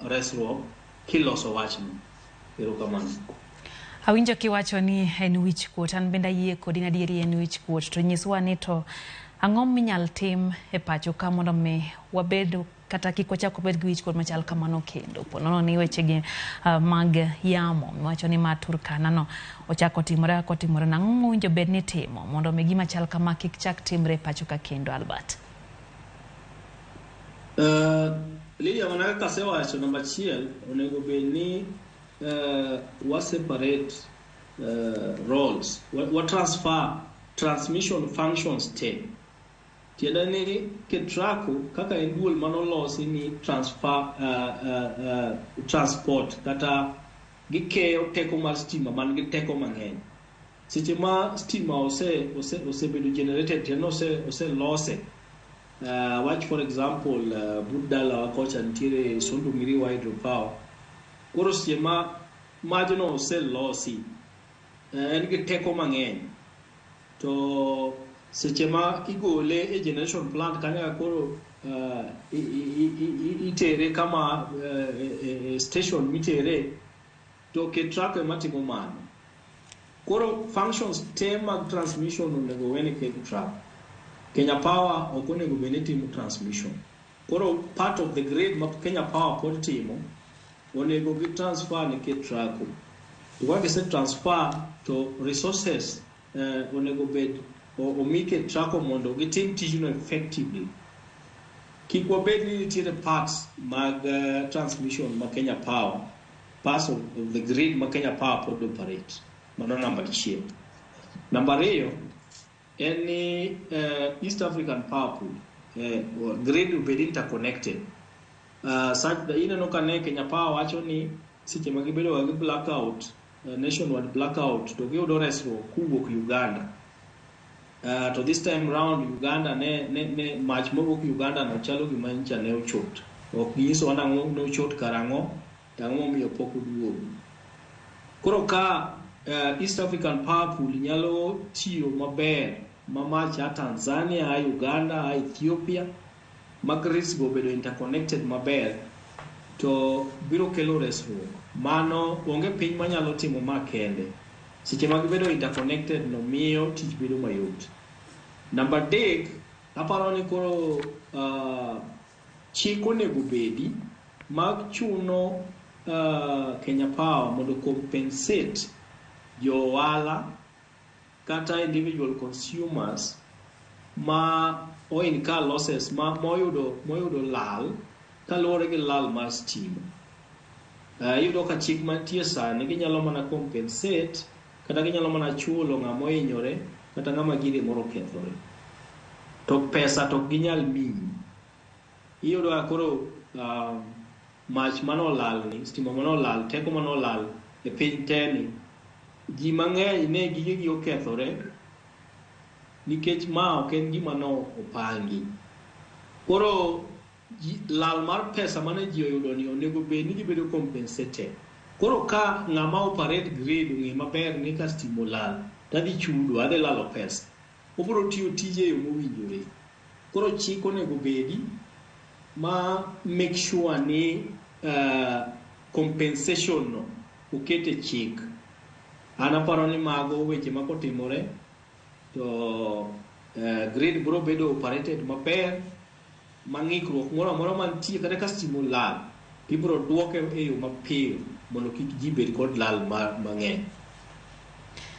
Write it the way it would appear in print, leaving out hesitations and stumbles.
resruok kiloso wachno. Erokamano. Awinjo kiwacho ni en wich kuot, an bende ayie kodi adieri en wich kuot, to nyiswa ni to ang'o minyal tim e pacho ka mondo mi wabed kata kik wachak wabed gi wich kuot machal kamano kendo. Ponono ni wechegi mag yamo miwacho ni ma Turkana no ochako timore nang'o mowinjo bed ni timo mondo mi gima chal kama kik chak timre e pacho ka kendo, Albert? Lydia, manaka kasewacho namba achiel onego bed ni we separate roles, we transfer transmission functions te. Tienda ni KETRACO kaka en duol manolosi ni transfer transport kata gikeyo teko mar stima man gi teko mang'eny. Seche ma stima osebedo generated tienda ose lose. Watch for example Budala kocha ntiere Sondu Miriwa hydropower. Koro seche ma majno ose losi en gi teko mang'eny, to seche ma igole e generation plant kanya koro itere kama station mitere, to KETRACO matimo mano. Koro functions te mag transmission onego wene KETRACO. Kenya Power okonego bende timo transmission. Koro part of the grid ma Kenya Power pod timo onego gi transfer ni KETRACO. To what is a transfer to resources onego bed o make KETRACO mondo gitim tijno effectively. Kik wabed ni nitiere parts mag transmission ma Kenya Power, parts of the grid ma Kenya Power pod operate. Mano number achiel. Number 2 en ni East African Power Pool grid will be interconnected. Such that ineno kane Kenya Power wacho ni seche ma gibedo gi blackout, nationwide blackout, to giyudo resruok kuwuok Uganda. To this time round Uganda ne mach mowuok Uganda no chalo gima ncha ne ochot. Ok giso nang'o ne ochot karang'o, tang'o momiyo pok oduogo. Koro ka East African Power Pool nyalo tiyo maber ma mach a Tanzania, a Uganda, a Ethiopia, magris go bedo interconnected maber, to biro kelo resruok. Mano onge piny manyalo timo makende. Seche ma gibedo interconnected no miyo tich bedo mayot. Number 3, aparo ni koro chik onego bedi mag chuno Kenya Power mondo compensate jo ohala kata individual consumers ma incur losses ma moyudo lal kaluwore gi lal mar stima. Yudo ka chik mantie sani ginyalo mana compensate kata ginyalo mana chulo ng'ama ohinyore kata ng'ama gire moro kethore. To pesa to ginyal miyi. Iyudo koro mach manolal ni, stima manolal, teko manolal e piny teni, ji mang'eny ne gigegi okethore nikech ma ok en gima no opangi. Koro lal mar pesa mane ji oyudo ni onego bed ni gibedo compensated. Koro ka ng'ama operate grid ng'e maber ni ka stima olal tadhi chudo, adhi lalo pesa, obiro tiyo tije e yo mowinjore. Koro chik onego bedi ma make sure ni compensation no okete chik. An aparo ni mago weche ma kotimore to grid biro bedo operated maber, ma ng'ikruok moro amora mantie kata ka stima olal ibiro duoke e yo mapiyo mondo kik ji bed kod lal mang'eny.